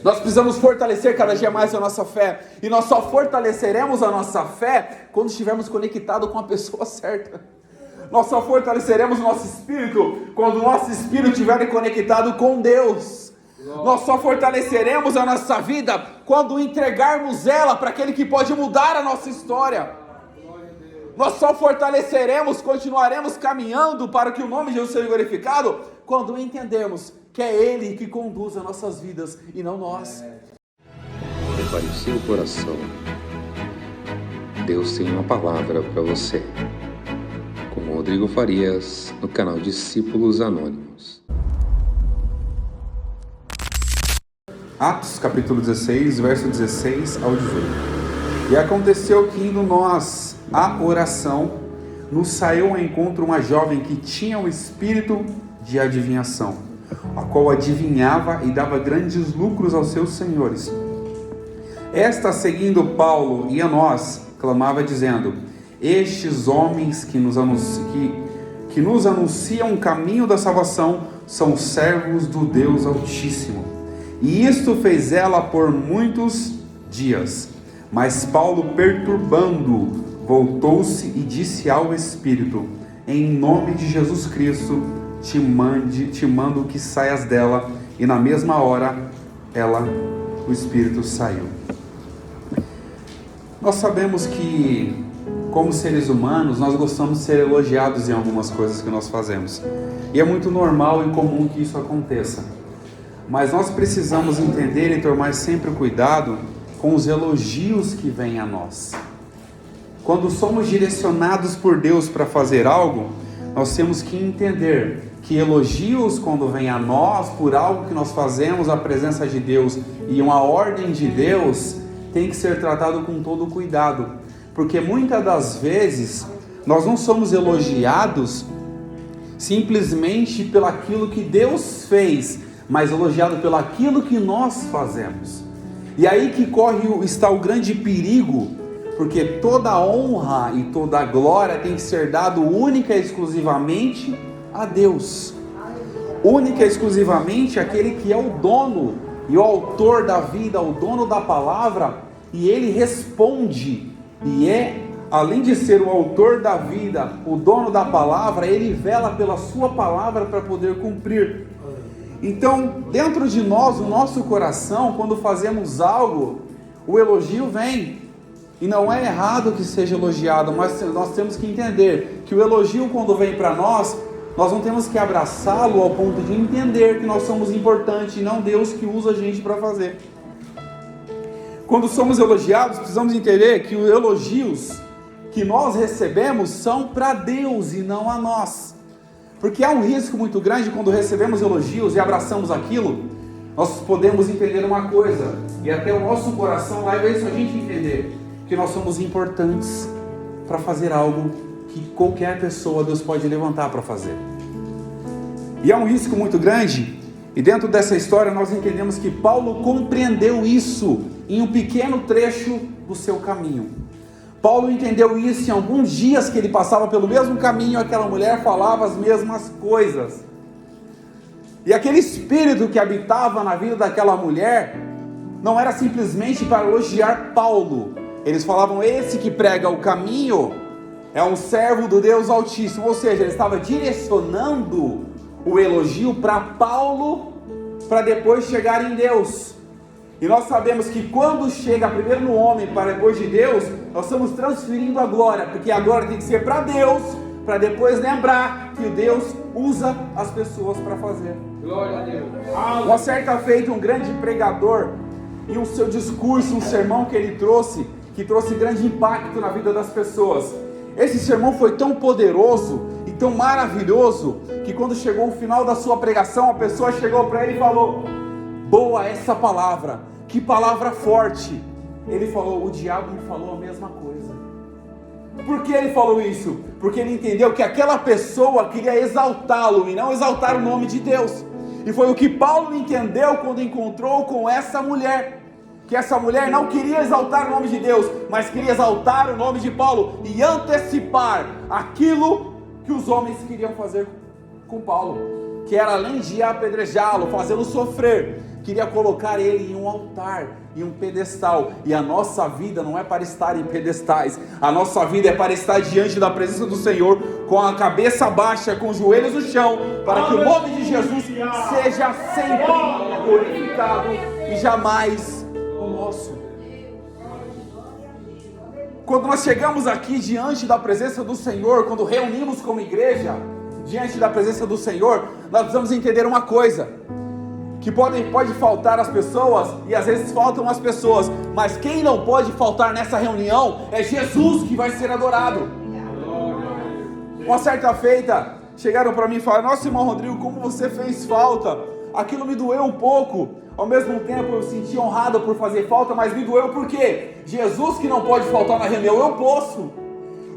Nós precisamos fortalecer cada dia mais a nossa fé. E nós só fortaleceremos a nossa fé quando estivermos conectados com a pessoa certa. Nós só fortaleceremos o nosso espírito quando o nosso espírito estiver conectado com Deus. Nós só fortaleceremos a nossa vida quando entregarmos ela para aquele que pode mudar a nossa história. Nós só fortaleceremos, continuaremos caminhando para que o nome de Jesus seja glorificado quando entendemos que é Ele que conduz as nossas vidas e não nós. Prepare o seu coração. Deus tem uma palavra para você. Com Rodrigo Farias, no canal Discípulos Anônimos. Atos capítulo 16, verso 16 ao 18. E aconteceu que, indo nós à oração, nos saiu ao encontro uma jovem que tinha o espírito de adivinhação, a qual adivinhava e dava grandes lucros aos seus senhores. Esta, seguindo Paulo e a nós, clamava dizendo: estes homens que nos anunciam o caminho da salvação são servos do Deus Altíssimo. E isto fez ela por muitos dias. Mas Paulo, perturbando, voltou-se e disse ao Espírito: em nome de Jesus Cristo, te mando que saias dela. E na mesma hora, o Espírito saiu. Nós sabemos que, como seres humanos, nós gostamos de ser elogiados em algumas coisas que nós fazemos. E é muito normal e comum que isso aconteça. Mas nós precisamos entender e tomar sempre cuidado com os elogios que vêm a nós. Quando somos direcionados por Deus para fazer algo, nós temos que entender que elogios, quando vêm a nós por algo que nós fazemos, a presença de Deus e uma ordem de Deus, tem que ser tratado com todo cuidado. Porque muitas das vezes nós não somos elogiados simplesmente pelo aquilo que Deus fez, mas elogiado pelo aquilo que nós fazemos. E aí que está o grande perigo, porque toda honra e toda glória tem que ser dado única e exclusivamente a Deus. Única e exclusivamente aquele que é o dono e o autor da vida, o dono da palavra, e ele responde. E além de ser o autor da vida, o dono da palavra, ele vela pela sua palavra para poder cumprir. Então, dentro de nós, o nosso coração, quando fazemos algo, o elogio vem. E não é errado que seja elogiado, mas nós temos que entender que o elogio, quando vem para nós não temos que abraçá-lo ao ponto de entender que nós somos importantes e não Deus que usa a gente para fazer. Quando somos elogiados, precisamos entender que os elogios que nós recebemos são para Deus e não a nós. Porque há um risco muito grande quando recebemos elogios e abraçamos aquilo, nós podemos entender uma coisa, e até o nosso coração leva isso a gente entender, que nós somos importantes para fazer algo que qualquer pessoa Deus pode levantar para fazer. E há um risco muito grande, e dentro dessa história nós entendemos que Paulo compreendeu isso em um pequeno trecho do seu caminho. Paulo entendeu isso em alguns dias que ele passava pelo mesmo caminho, aquela mulher falava as mesmas coisas. E aquele espírito que habitava na vida daquela mulher não era simplesmente para elogiar Paulo. Eles falavam: esse que prega o caminho é um servo do Deus Altíssimo. Ou seja, ele estava direcionando o elogio para Paulo, para depois chegar em Deus. E nós sabemos que quando chega primeiro no homem, para depois de Deus, nós estamos transferindo a glória, porque a glória tem que ser para Deus, para depois lembrar que Deus usa as pessoas para fazer. Glória a Deus. Uma certa feita, um grande pregador, em um seu discurso, um sermão que ele trouxe, que trouxe grande impacto na vida das pessoas. Esse sermão foi tão poderoso e tão maravilhoso, que quando chegou o final da sua pregação, a pessoa chegou para ele e falou: boa essa palavra, que palavra forte. Ele falou: o diabo me falou a mesma coisa. Por que ele falou isso? Porque ele entendeu que aquela pessoa queria exaltá-lo e não exaltar o nome de Deus. E foi o que Paulo entendeu quando encontrou com essa mulher, que essa mulher não queria exaltar o nome de Deus, mas queria exaltar o nome de Paulo e antecipar aquilo que os homens queriam fazer com Paulo, que era, além de apedrejá-lo, fazê-lo sofrer, queria colocar ele em um altar, em um pedestal. E a nossa vida não é para estar em pedestais, a nossa vida é para estar diante da presença do Senhor, com a cabeça baixa, com os joelhos no chão, para que o nome de Jesus seja sempre glorificado e jamais o nosso. Quando nós chegamos aqui diante da presença do Senhor, quando reunimos como igreja diante da presença do Senhor, nós precisamos entender uma coisa, que pode faltar as pessoas, e às vezes faltam as pessoas, mas quem não pode faltar nessa reunião é Jesus, que vai ser adorado. Uma certa feita, chegaram para mim e falaram: nossa, irmão Rodrigo, como você fez falta. Aquilo me doeu um pouco, ao mesmo tempo eu senti honrado por fazer falta, mas me doeu porque Jesus, que não pode faltar na reunião, eu posso.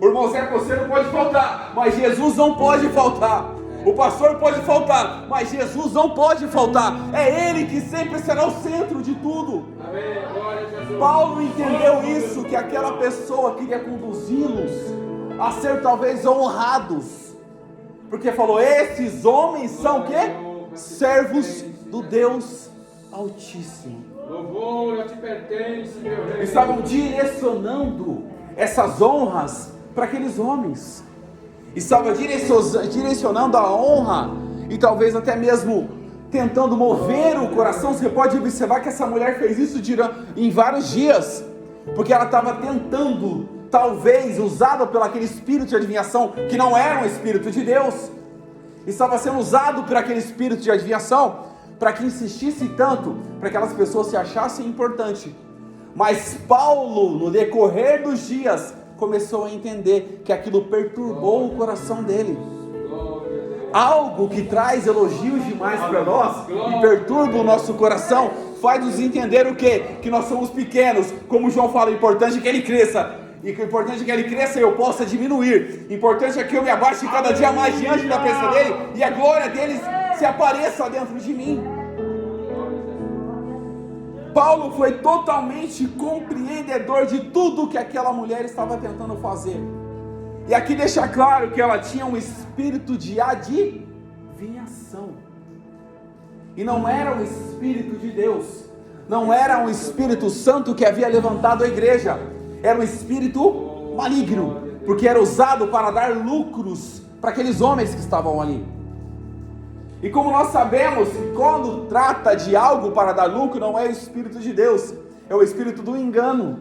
O irmão Zé, você não pode faltar, mas Jesus não pode faltar. O pastor pode faltar, mas Jesus não pode faltar. É Ele que sempre será o centro de tudo. Amém. Glória a Jesus. Paulo entendeu isso, que aquela pessoa queria conduzi-los a ser talvez honrados, porque falou: esses homens são o quê? Servos do Deus Altíssimo. Louvor a ti pertence, meu rei. Estavam direcionando essas honras para aqueles homens. Estava direcionando a honra e talvez até mesmo tentando mover o coração. Você pode observar que essa mulher fez isso em vários dias, porque ela estava tentando, talvez usada pelo aquele espírito de adivinhação, que não era um espírito de Deus, estava sendo usado por aquele espírito de adivinhação, para que insistisse tanto, para que aquelas pessoas se achassem importantes. Mas Paulo, no decorrer dos dias, começou a entender que aquilo perturbou o coração dele. Algo que traz elogios demais para nós e perturba o nosso coração, faz-nos entender o quê? Que nós somos pequenos. Como João fala, o importante é que ele cresça, e que o importante é que ele cresça e eu possa diminuir. O importante é que eu me abaixe cada dia mais diante da presença dele, e a glória dele se apareça dentro de mim. Paulo foi totalmente compreendedor de tudo que aquela mulher estava tentando fazer. E aqui deixa claro que ela tinha um espírito de adivinhação. E não era um espírito de Deus. Não era um Espírito Santo que havia levantado a igreja. Era um espírito maligno, porque era usado para dar lucros para aqueles homens que estavam ali. E como nós sabemos, quando trata de algo para dar lucro, não é o Espírito de Deus, é o espírito do engano.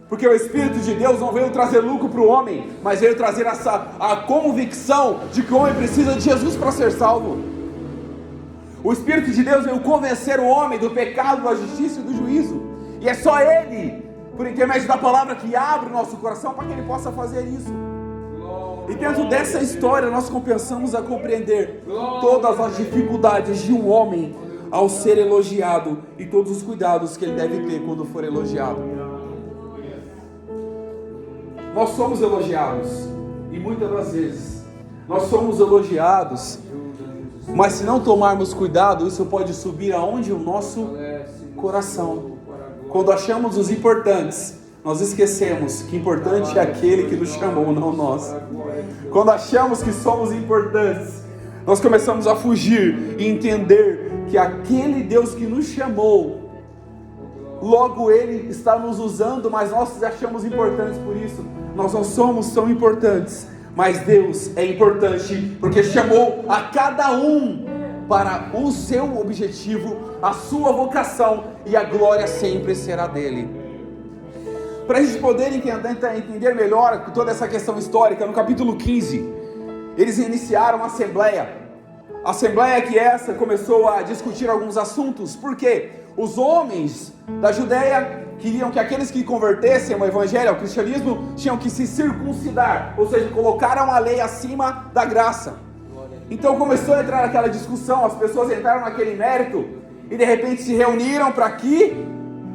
Porque o Espírito de Deus não veio trazer lucro para o homem, mas veio trazer a convicção de que o homem precisa de Jesus para ser salvo. O Espírito de Deus veio convencer o homem do pecado, da justiça e do juízo. E é só Ele, por intermédio da palavra, que abre o nosso coração para que Ele possa fazer isso. E dentro dessa história nós começamos a compreender todas as dificuldades de um homem ao ser elogiado e todos os cuidados que ele deve ter quando for elogiado. Nós somos elogiados, e muitas das vezes nós somos elogiados, mas se não tomarmos cuidado, isso pode subir aonde? O nosso coração. Quando achamos os importantes, nós esquecemos que importante é aquele que nos chamou, não nós. Quando achamos que somos importantes, nós começamos a fugir e entender que aquele Deus que nos chamou, logo Ele está nos usando, mas nós nos achamos importantes por isso. Nós não somos tão importantes, mas Deus é importante, porque chamou a cada um para o seu objetivo, a sua vocação, e a glória sempre será dele. Para a gente poder entender melhor toda essa questão histórica, no capítulo 15, eles iniciaram uma assembleia. A assembleia que essa começou a discutir alguns assuntos, porque os homens da Judeia queriam que aqueles que convertessem ao evangelho, ao cristianismo, tinham que se circuncidar, ou seja, colocaram a lei acima da graça. Então começou a entrar naquela discussão, as pessoas entraram naquele mérito, e de repente se reuniram para que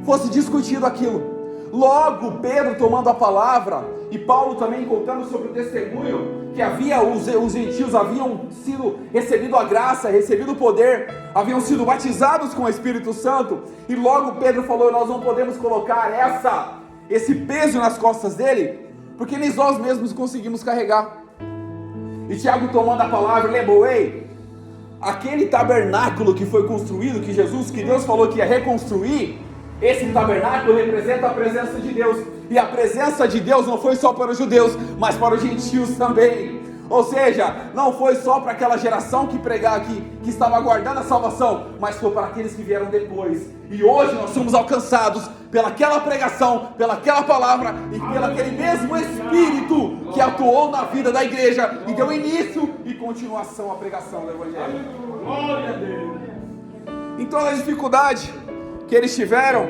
fosse discutido aquilo. Logo Pedro tomando a palavra, e Paulo também contando sobre o testemunho, que havia os gentios haviam sido recebido a graça, recebido o poder, haviam sido batizados com o Espírito Santo, e logo Pedro falou: nós não podemos colocar esse peso nas costas dele, porque nem nós mesmos conseguimos carregar. E Tiago tomando a palavra lembrou: ei, aquele tabernáculo que foi construído, que Deus falou que ia reconstruir, esse tabernáculo representa a presença de Deus. E a presença de Deus não foi só para os judeus, mas para os gentios também. Ou seja, não foi só para aquela geração que estava aguardando a salvação, mas foi para aqueles que vieram depois. E hoje nós somos alcançados pelaquela pregação, pelaquela palavra e pelo aquele mesmo Espírito que atuou na vida da igreja e deu início e continuação à pregação do Evangelho. Glória a Deus. Em toda a dificuldade que eles tiveram,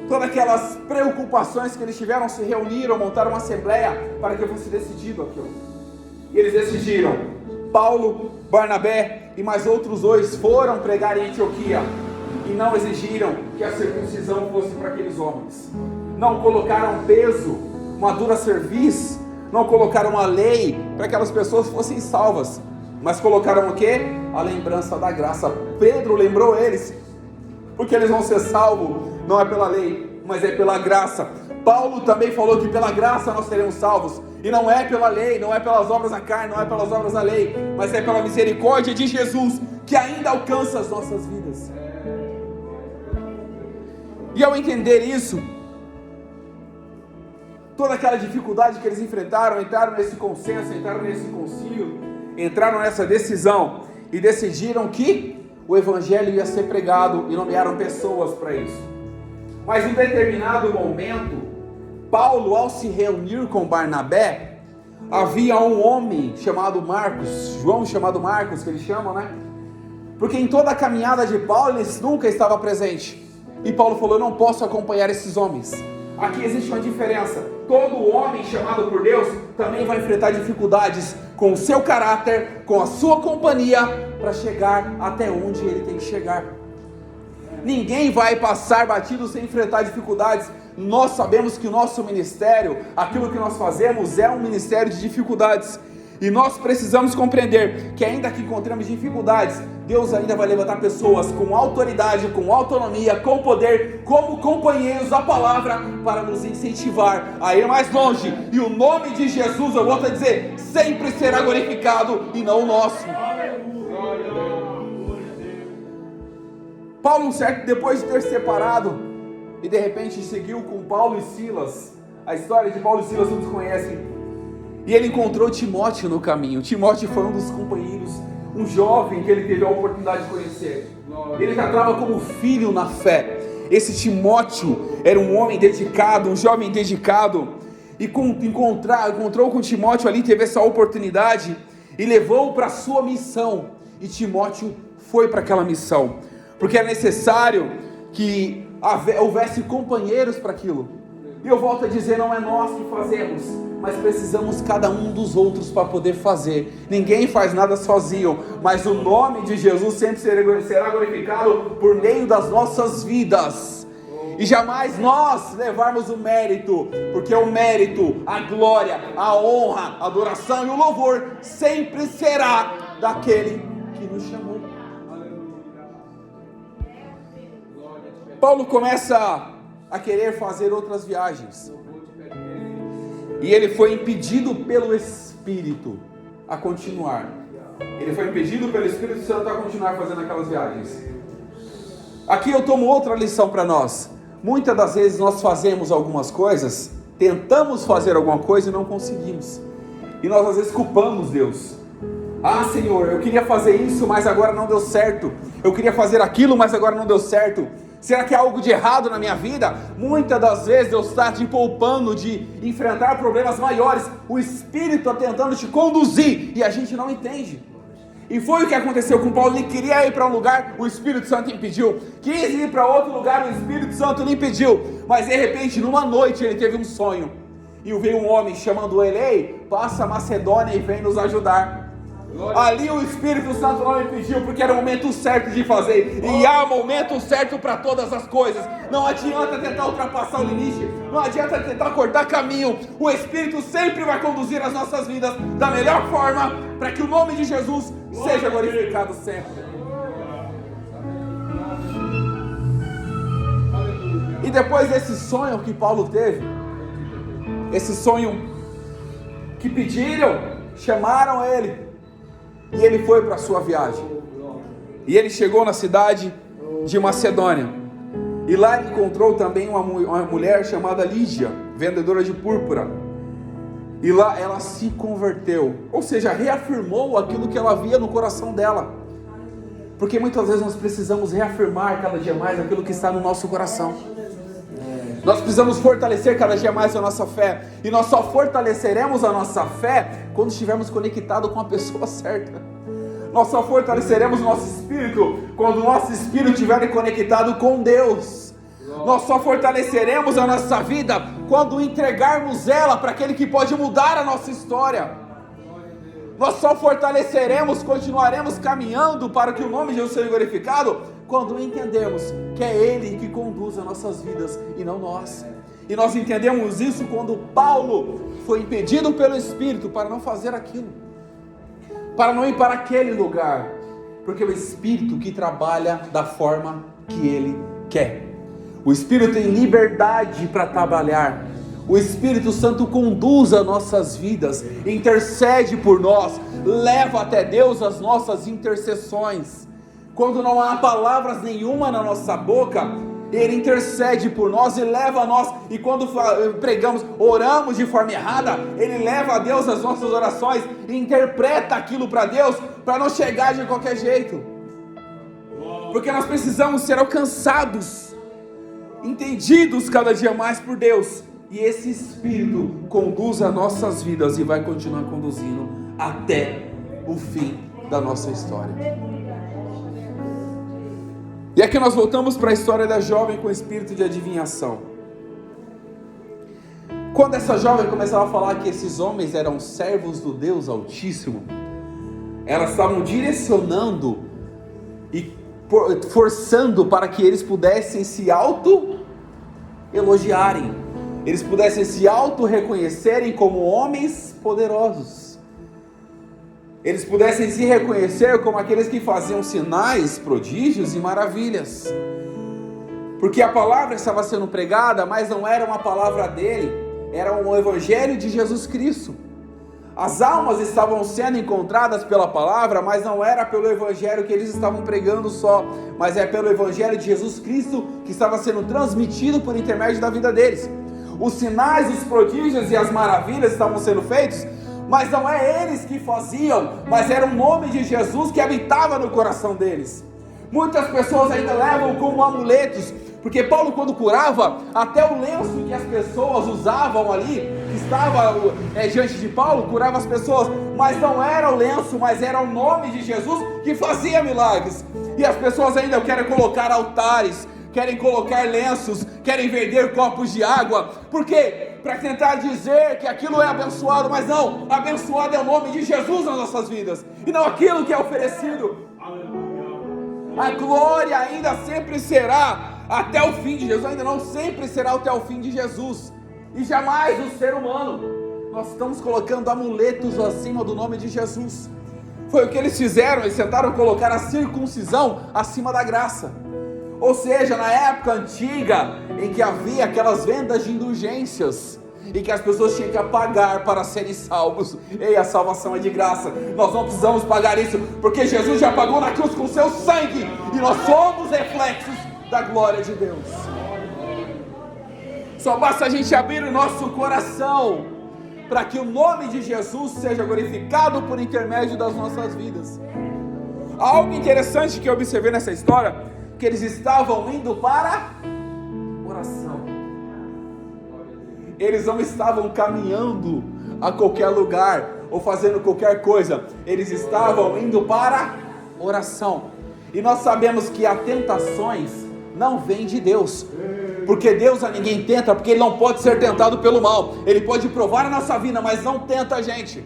todas aquelas preocupações que eles tiveram, se reuniram, montaram uma assembleia para que fosse decidido aquilo. E eles decidiram. Paulo, Barnabé e mais outros dois foram pregar em Antioquia e não exigiram que a circuncisão fosse para aqueles homens. Não colocaram peso, uma dura cerviz, não colocaram uma lei para que aquelas pessoas fossem salvas, mas colocaram o quê? A lembrança da graça. Pedro lembrou eles, porque eles vão ser salvos, não é pela lei, mas é pela graça. Paulo também falou que pela graça nós seremos salvos, e não é pela lei, não é pelas obras da carne, não é pelas obras da lei, mas é pela misericórdia de Jesus, que ainda alcança as nossas vidas. E ao entender isso, toda aquela dificuldade que eles enfrentaram, entraram nesse consenso, entraram nesse concílio, entraram nessa decisão, e decidiram que o Evangelho ia ser pregado, e nomearam pessoas para isso. Mas em determinado momento, Paulo, ao se reunir com Barnabé, havia um homem chamado Marcos, João chamado Marcos, que eles chamam, né? Porque em toda a caminhada de Paulo, ele nunca estava presente. E Paulo falou: eu não posso acompanhar esses homens. Aqui existe uma diferença. Todo homem chamado por Deus também vai enfrentar dificuldades com o seu caráter, com a sua companhia, para chegar até onde ele tem que chegar. Ninguém vai passar batido sem enfrentar dificuldades. Nós sabemos que o nosso ministério, aquilo que nós fazemos, é um ministério de dificuldades. E nós precisamos compreender que ainda que encontremos dificuldades, Deus ainda vai levantar pessoas com autoridade, com autonomia, com poder, como companheiros da palavra, para nos incentivar a ir mais longe. E o nome de Jesus, eu volto a dizer, sempre será glorificado e não o nosso. Paulo, depois de ter separado e de repente seguiu com Paulo e Silas, a história de Paulo e Silas todos conhecem, e ele encontrou Timóteo no caminho. Timóteo foi um dos companheiros, um jovem que ele teve a oportunidade de conhecer. Ele já estava como filho na fé. Esse Timóteo era um homem dedicado, um jovem dedicado, e encontrou com Timóteo ali, teve essa oportunidade e levou-o para a sua missão. E Timóteo foi para aquela missão, porque é necessário que houvesse companheiros para aquilo. E eu volto a dizer, não é nós que fazemos, mas precisamos cada um dos outros para poder fazer. Ninguém faz nada sozinho, mas o nome de Jesus sempre será glorificado por meio das nossas vidas. E jamais nós levarmos o mérito, porque o mérito, a glória, a honra, a adoração e o louvor sempre será daquele que nos chamou. Paulo começa a querer fazer outras viagens, e ele foi impedido pelo Espírito a continuar. Ele foi impedido pelo Espírito Santo a continuar fazendo aquelas viagens. Aqui eu tomo outra lição para nós. Muitas das vezes nós fazemos algumas coisas, tentamos fazer alguma coisa e não conseguimos, e nós às vezes culpamos Deus. Ah, Senhor, eu queria fazer isso, mas agora não deu certo. Eu queria fazer aquilo, mas agora não deu certo. Será que há algo de errado na minha vida? Muitas das vezes Deus está te poupando de enfrentar problemas maiores. O Espírito está tentando te conduzir e a gente não entende. E foi o que aconteceu com Paulo. Ele queria ir para um lugar, o Espírito Santo impediu. Quis ir para outro lugar, o Espírito Santo lhe impediu. Mas de repente, numa noite, ele teve um sonho. E veio um homem chamando ele: ei, passa a Macedônia e vem nos ajudar. Ali o Espírito Santo não me pediu, porque era o momento certo de fazer. E há momento certo para todas as coisas. Não adianta tentar ultrapassar o limite, não adianta tentar cortar caminho. O Espírito sempre vai conduzir as nossas vidas da melhor forma, para que o nome de Jesus seja glorificado sempre. E depois desse sonho que Paulo teve, esse sonho que pediram, chamaram ele, e ele foi para a sua viagem. E ele chegou na cidade de Macedônia. E lá ele encontrou também uma mulher chamada Lígia, vendedora de púrpura. E lá ela se converteu, ou seja, reafirmou aquilo que ela via no coração dela. Porque muitas vezes nós precisamos reafirmar cada dia mais aquilo que está no nosso coração. Nós precisamos fortalecer cada dia mais a nossa fé. E nós só fortaleceremos a nossa fé quando estivermos conectados com a pessoa certa. Nós só fortaleceremos o nosso espírito quando o nosso espírito estiver conectado com Deus. Nós só fortaleceremos a nossa vida quando entregarmos ela para aquele que pode mudar a nossa história. Nós só fortaleceremos, continuaremos caminhando para que o nome de Jesus seja glorificado quando entendemos que é Ele que conduz as nossas vidas e não nós. E nós entendemos isso quando Paulo foi impedido pelo Espírito para não fazer aquilo, para não ir para aquele lugar, porque é o Espírito que trabalha da forma que Ele quer. O Espírito tem liberdade para trabalhar. O Espírito Santo conduz as nossas vidas, intercede por nós, leva até Deus as nossas intercessões. Quando não há palavras nenhuma na nossa boca, Ele intercede por nós e leva a nós. E quando pregamos, oramos de forma errada, Ele leva a Deus as nossas orações e interpreta aquilo para Deus, para não chegar de qualquer jeito. Porque nós precisamos ser alcançados, entendidos cada dia mais por Deus. E esse Espírito conduz as nossas vidas e vai continuar conduzindo até o fim da nossa história. E aqui nós voltamos para a história da jovem com espírito de adivinhação. Quando essa jovem começava a falar que esses homens eram servos do Deus Altíssimo, elas estavam direcionando e forçando para que eles pudessem se auto-elogiarem, eles pudessem se auto-reconhecerem como homens poderosos. Eles pudessem se reconhecer como aqueles que faziam sinais, prodígios e maravilhas. Porque a palavra estava sendo pregada, mas não era uma palavra dele, era um evangelho de Jesus Cristo. As almas estavam sendo encontradas pela palavra, mas não era pelo evangelho que eles estavam pregando só, mas é pelo evangelho de Jesus Cristo que estava sendo transmitido por intermédio da vida deles. Os sinais, os prodígios e as maravilhas estavam sendo feitos, mas não é eles que faziam, mas era o nome de Jesus que habitava no coração deles. Muitas pessoas ainda levam como amuletos, porque Paulo, quando curava, até o lenço que as pessoas usavam ali, que estava diante de Paulo, curava as pessoas, mas não era o lenço, mas era o nome de Jesus que fazia milagres. E as pessoas ainda querem colocar altares, querem colocar lenços, querem vender copos de água. Por quê? Para tentar dizer que aquilo é abençoado, mas não, abençoado é o nome de Jesus nas nossas vidas, e não aquilo que é oferecido. A glória ainda sempre será até o fim de Jesus, ainda não sempre será até o fim de Jesus, e jamais o ser humano. Nós estamos colocando amuletos acima do nome de Jesus. Foi o que eles fizeram, eles tentaram colocar a circuncisão acima da graça. Ou seja, na época antiga, em que havia aquelas vendas de indulgências, e que as pessoas tinham que pagar para serem salvos. Ei, a salvação é de graça, nós não precisamos pagar isso, porque Jesus já pagou na cruz com seu sangue, e nós somos reflexos da glória de Deus. Só basta a gente abrir o nosso coração, para que o nome de Jesus seja glorificado por intermédio das nossas vidas. Algo interessante que eu observei nessa história, que eles estavam indo para oração. Eles não estavam caminhando a qualquer lugar ou fazendo qualquer coisa. Eles estavam indo para oração. E nós sabemos que as tentações não vêm de Deus, porque Deus a ninguém tenta, porque Ele não pode ser tentado pelo mal. Ele pode provar a nossa vida, mas não tenta a gente.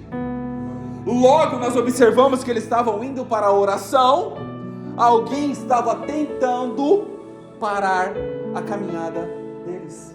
Logo nós observamos que eles estavam indo para a oração. Alguém estava tentando parar a caminhada deles.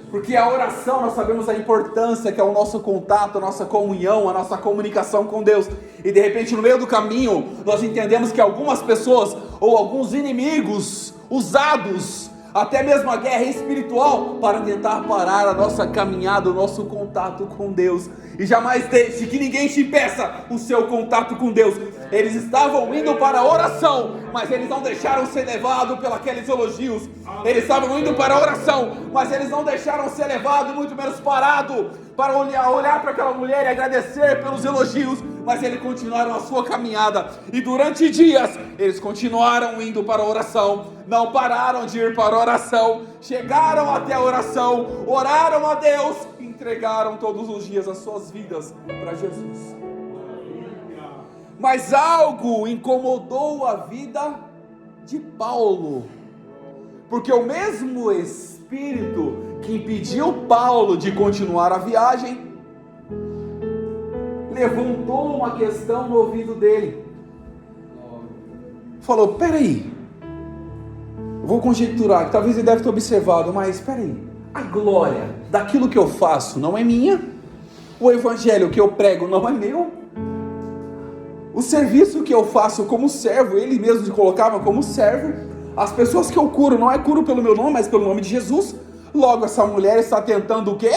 Porque a oração, nós sabemos a importância que é o nosso contato, a nossa comunhão, a nossa comunicação com Deus. E de repente no meio do caminho, nós entendemos que algumas pessoas ou alguns inimigos usados até mesmo a guerra espiritual, para tentar parar a nossa caminhada, o nosso contato com Deus. E jamais deixe que ninguém te impeça o seu contato com Deus. Eles estavam indo para a oração, mas eles não deixaram ser levados pelos elogios. Eles estavam indo para a oração, mas eles não deixaram ser levados, muito menos parado, para olhar para aquela mulher e agradecer pelos elogios. Mas eles continuaram a sua caminhada, e durante dias eles continuaram indo para a oração, não pararam de ir para a oração, chegaram até a oração, oraram a Deus, entregaram todos os dias as suas vidas para Jesus. Mas algo incomodou a vida de Paulo, porque o mesmo Espírito que impediu Paulo de continuar a viagem, levantou uma questão no ouvido dele. Falou: peraí, eu vou conjecturar, que talvez ele deve ter observado, mas peraí, a glória daquilo que eu faço não é minha? O evangelho que eu prego não é meu? O serviço que eu faço como servo, ele mesmo se colocava como servo. As pessoas que eu curo, não é curo pelo meu nome, mas pelo nome de Jesus. Logo, essa mulher está tentando o quê?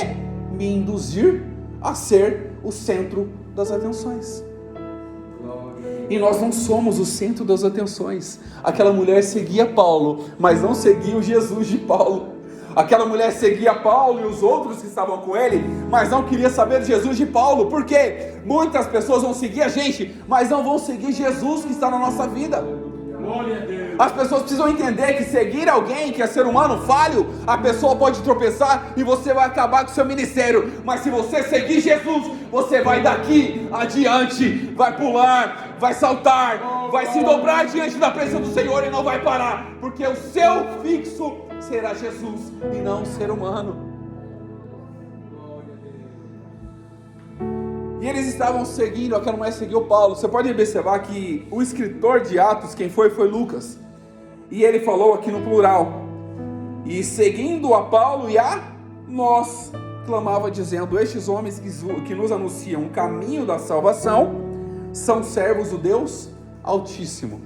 Me induzir a ser o centro das atenções. E nós não somos o centro das atenções. Aquela mulher seguia Paulo, mas não seguia o Jesus de Paulo. Aquela mulher seguia Paulo e os outros que estavam com ele, mas não queria saber de Jesus de Paulo. Por quê? Muitas pessoas vão seguir a gente, mas não vão seguir Jesus que está na nossa vida. As pessoas precisam entender que seguir alguém que é ser humano falho, a pessoa pode tropeçar e você vai acabar com o seu ministério. Mas se você seguir Jesus, você vai daqui adiante, vai pular, vai saltar, vai se dobrar diante da presença do Senhor e não vai parar, porque o seu fixo será Jesus e não um ser humano. E eles estavam seguindo, aquela mulher seguiu Paulo. Você pode observar que o escritor de Atos, quem foi Lucas. E ele falou aqui no plural: e seguindo a Paulo e a nós, clamava dizendo: estes homens que nos anunciam o caminho da salvação são servos do Deus Altíssimo.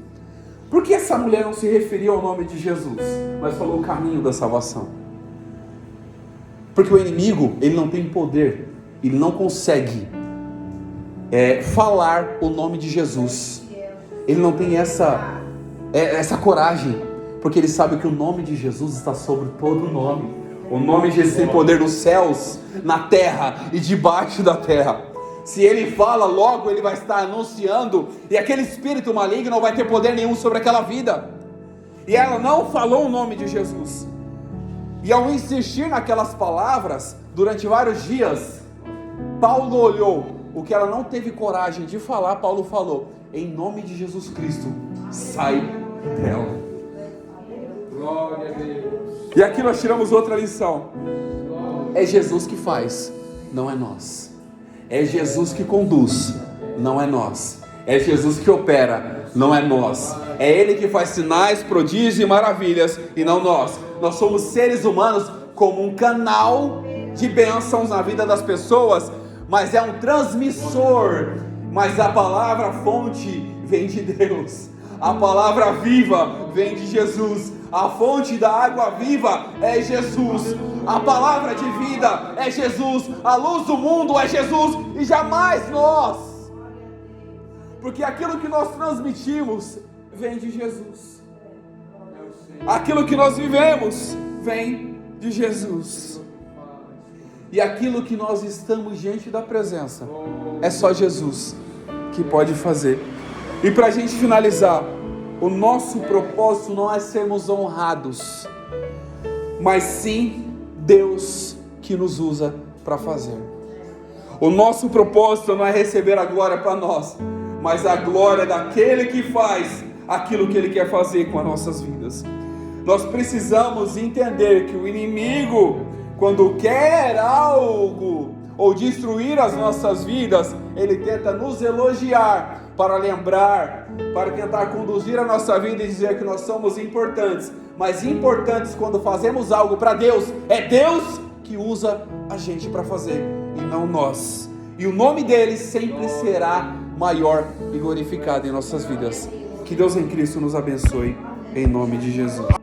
Por que essa mulher não se referia ao nome de Jesus, mas falou o caminho da salvação? Porque o inimigo, ele não tem poder, ele não consegue falar o nome de Jesus. Ele não tem essa coragem, porque ele sabe que o nome de Jesus está sobre todo nome. O nome de Jesus tem poder nos céus, na terra e debaixo da terra. Se ele fala, logo ele vai estar anunciando, e aquele espírito maligno não vai ter poder nenhum sobre aquela vida. E ela não falou o nome de Jesus, e ao insistir naquelas palavras durante vários dias, Paulo olhou. O que ela não teve coragem de falar, Paulo falou: em nome de Jesus Cristo, sai dela. Glória a Deus. E aqui nós tiramos outra lição. É Jesus que faz, não é nós. É Jesus que conduz, não é nós. É Jesus que opera, não é nós. É Ele que faz sinais, prodígios e maravilhas, e não nós. Nós somos seres humanos como um canal de bênçãos na vida das pessoas, mas é um transmissor. Mas a palavra fonte vem de Deus. A palavra viva vem de Jesus. A fonte da água viva é Jesus. A palavra de vida é Jesus. A luz do mundo é Jesus e jamais nós. Porque aquilo que nós transmitimos vem de Jesus. Aquilo que nós vivemos vem de Jesus. E aquilo que nós estamos diante da presença é só Jesus que pode fazer. E para a gente finalizar, o nosso propósito não é sermos honrados, mas sim Deus que nos usa para fazer. O nosso propósito não é receber a glória para nós, mas a glória daquele que faz aquilo que Ele quer fazer com as nossas vidas. Nós precisamos entender que o inimigo, quando quer algo ou destruir as nossas vidas, ele tenta nos elogiar para lembrar, para tentar conduzir a nossa vida e dizer que nós somos importantes. Mas importantes quando fazemos algo para Deus, é Deus que usa a gente para fazer e não nós. E o nome dele sempre será maior e glorificado em nossas vidas. Que Deus em Cristo nos abençoe, em nome de Jesus.